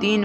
3